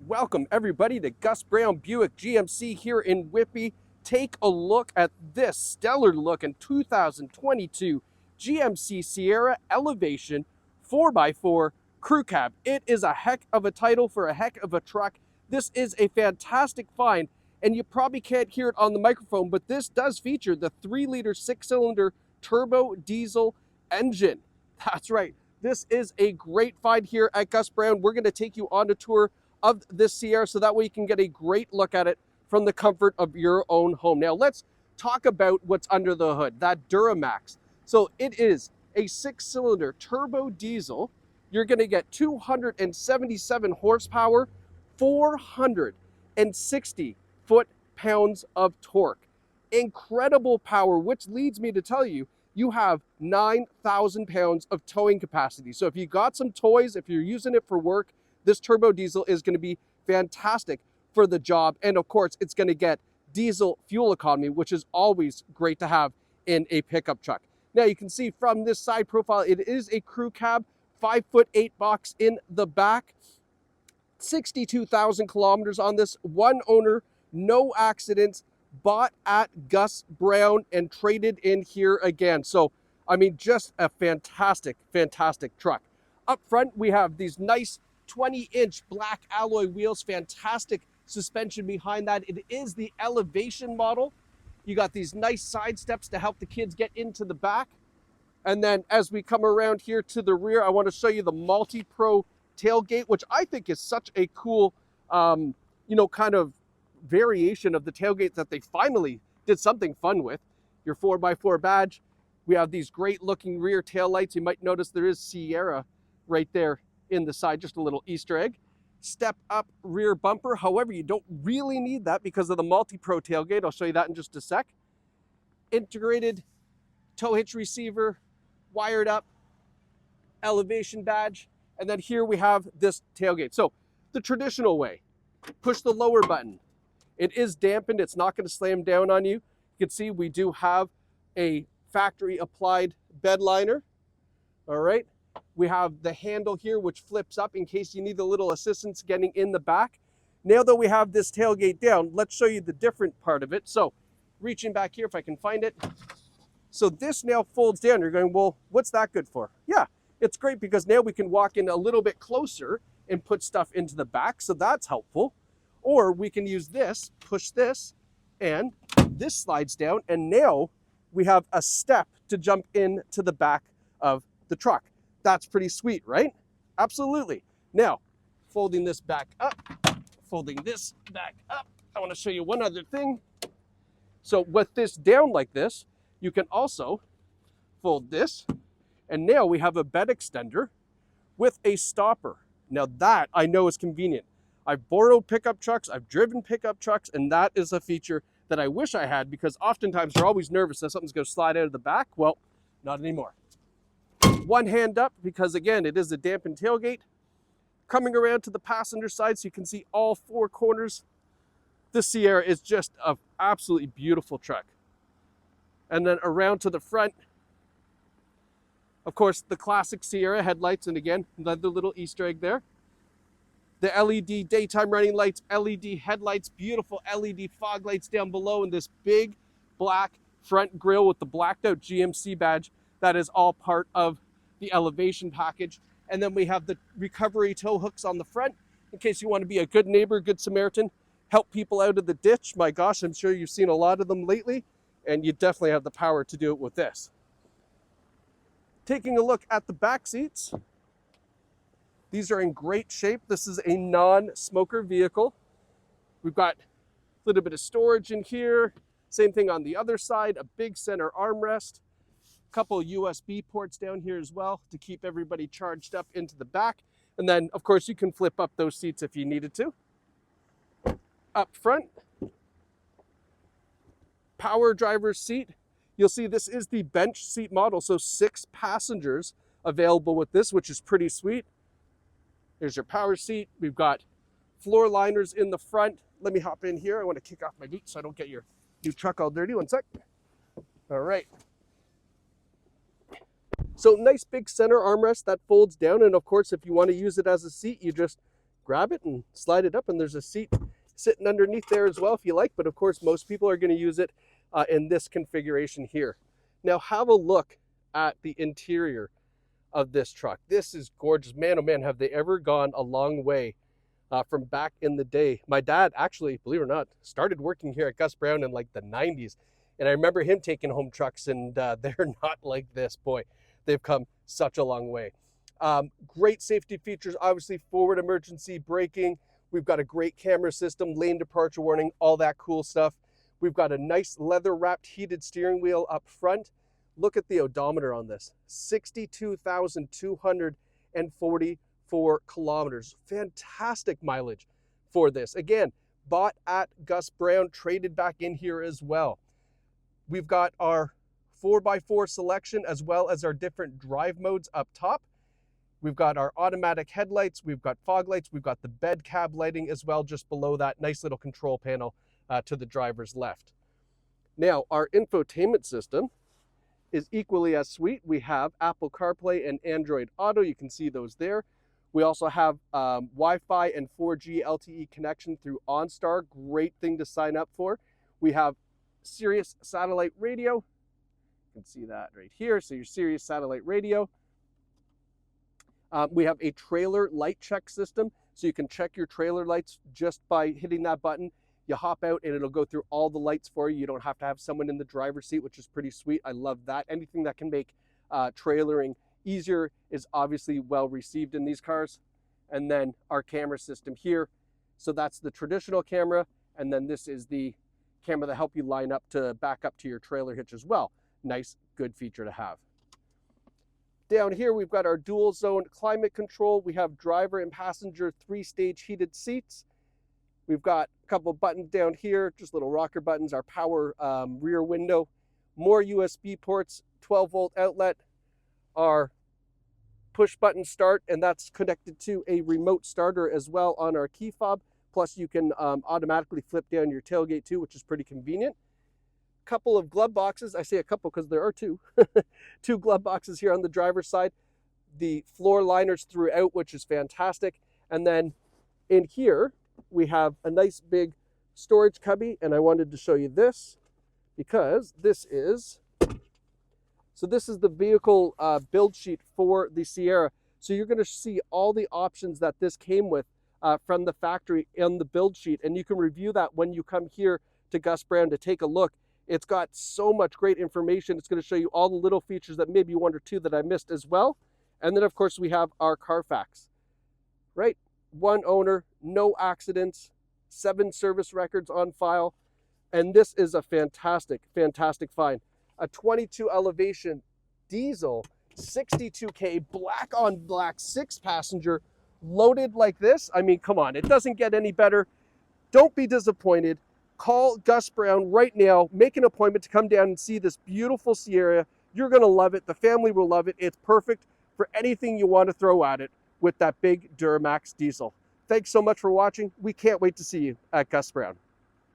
Welcome everybody to Gus Brown Buick GMC here in Whitby. Take a look at this stellar looking 2022 GMC Sierra Elevation 4x4 Crew Cab. It is a heck of a title for a heck of a truck. This is a fantastic find, and you probably can't hear it on the microphone, but this does feature the 3-liter 6-cylinder turbo diesel engine. That's right. This is a great find here at Gus Brown. We're going to take you on a tour of this Sierra so that way you can get a great look at it from the comfort of your own home. Now let's talk about what's under the hood, that Duramax. So it is a 6-cylinder turbo diesel. You're going to get 277 horsepower, 460 foot-pounds of torque. Incredible power, which leads me to tell you, you have 9,000 pounds of towing capacity. So if you got some toys, if you're using it for work, this turbo diesel is going to be fantastic for the job. And of course, it's going to get diesel fuel economy, which is always great to have in a pickup truck. Now you can see from this side profile, it is a crew cab, 5'8" box in the back, 62,000 kilometers on this, one owner, no accidents, bought at Gus Brown and traded in here again. So, I mean, just a fantastic, fantastic truck. Up front, we have these nice 20-inch black alloy wheels, fantastic suspension behind that. It is the Elevation model. You got these nice side steps to help the kids get into the back. And then as we come around here to the rear, I want to show you the multi-pro tailgate, which I think is such a cool, kind of variation of the tailgate that they finally did something fun with. Your 4x4 badge. We have these great looking rear tail lights. You might notice there is Sierra right there in the side, just a little Easter egg. Step up rear bumper. However, you don't really need that because of the multi-pro tailgate. I'll show you that in just a sec. Integrated tow hitch receiver, wired up, Elevation badge. And then here we have this tailgate. So the traditional way, push the lower button. It is dampened. It's not going to slam down on you. You can see we do have a factory applied bed liner. All right. We have the handle here, which flips up in case you need a little assistance getting in the back. Now that we have this tailgate down, let's show you the different part of it. So reaching back here, if I can find it. So this now folds down. You're going, well, what's that good for? Yeah, it's great because now we can walk in a little bit closer and put stuff into the back. So that's helpful. Or we can use this, push this, and this slides down. And now we have a step to jump into the back of the truck. That's pretty sweet, right? Absolutely. Now, folding this back up, folding this back up. I want to show you one other thing. So with this down like this, you can also fold this. And now we have a bed extender with a stopper. Now that I know is convenient. I've borrowed pickup trucks, I've driven pickup trucks, and that is a feature that I wish I had because oftentimes you're always nervous that something's going to slide out of the back. Well, not anymore. One hand up because again, it is a dampened tailgate. Coming around to the passenger side so you can see all four corners. This Sierra is just an absolutely beautiful truck. And then around to the front, of course, the classic Sierra headlights, and again, another little Easter egg there. The LED daytime running lights, LED headlights, beautiful LED fog lights down below, and this big black front grille with the blacked out GMC badge. That is all part of the Elevation package. And then we have the recovery tow hooks on the front in case you want to be a good neighbor, good Samaritan, help people out of the ditch. My gosh, I'm sure you've seen a lot of them lately, and you definitely have the power to do it with this. Taking a look at the back seats. These are in great shape. This is a non-smoker vehicle. We've got a little bit of storage in here. Same thing on the other side, a big center armrest. Couple USB ports down here as well to keep everybody charged up into the back. And then, of course, you can flip up those seats if you needed to. Up front, power driver's seat. You'll see this is the bench seat model, so 6 passengers available with this, which is pretty sweet. There's your power seat. We've got floor liners in the front. Let me hop in here. I want to kick off my boots so I don't get your new truck all dirty. One sec. All right. So nice big center armrest that folds down. And of course, if you want to use it as a seat, you just grab it and slide it up, and there's a seat sitting underneath there as well if you like, but of course most people are going to use it in this configuration here. Now have a look at the interior of this truck. This is gorgeous. Man, oh man, have they ever gone a long way from back in the day. My dad actually, believe it or not, started working here at Gus Brown in like the 90s. And I remember him taking home trucks, and they're not like this. Boy, they've come such a long way. Great safety features, obviously forward emergency braking. We've got a great camera system, lane departure warning, all that cool stuff. We've got a nice leather wrapped heated steering wheel up front. Look at the odometer on this, 62,244 kilometers. Fantastic mileage for this. Again, bought at Gus Brown, traded back in here as well. We've got our 4x4 selection as well as our different drive modes up top. We've got our automatic headlights, we've got fog lights, we've got the bed cab lighting as well just below that. Nice little control panel to the driver's left. Now, our infotainment system is equally as sweet. We have Apple CarPlay and Android Auto. You can see those there. We also have Wi-Fi and 4G LTE connection through OnStar. Great thing to sign up for. We have Sirius satellite radio. You can see that right here. So your Sirius satellite radio. We have a trailer light check system. So you can check your trailer lights just by hitting that button. You hop out and it'll go through all the lights for you. You don't have to have someone in the driver's seat, which is pretty sweet. I love that. Anything that can make trailering easier is obviously well received in these cars. And then our camera system here. So that's the traditional camera. And then this is the camera that help you line up to back up to your trailer hitch as well. Nice, good feature to have. Down here, we've got our dual zone climate control. We have driver and passenger 3-stage heated seats. We've got a couple buttons down here, just little rocker buttons, our power rear window, more USB ports, 12-volt outlet, our push button start, and that's connected to a remote starter as well on our key fob. Plus you can automatically flip down your tailgate too, which is pretty convenient. Couple of glove boxes. I say a couple because there are two. Two glove boxes here on the driver's side. The floor liners throughout, which is fantastic. And then in here, we have a nice big storage cubby, and I wanted to show you this because this is the vehicle build sheet for the Sierra. So you're going to see all the options that this came with from the factory in the build sheet, and you can review that when you come here to Gus Brown to take a look. It's got so much great information. It's going to show you all the little features that maybe one or two that I missed as well. And then of course we have our Carfax, right? One owner, no accidents, 7 service records on file. And this is a fantastic, fantastic find. A 22 elevation diesel, 62K, black on black, 6-passenger, loaded like this. I mean, come on, it doesn't get any better. Don't be disappointed. Call Gus Brown right now. Make an appointment to come down and see this beautiful Sierra. You're going to love it. The family will love it. It's perfect for anything you want to throw at it with that big Duramax diesel. Thanks so much for watching. We can't wait to see you at Gus Brown.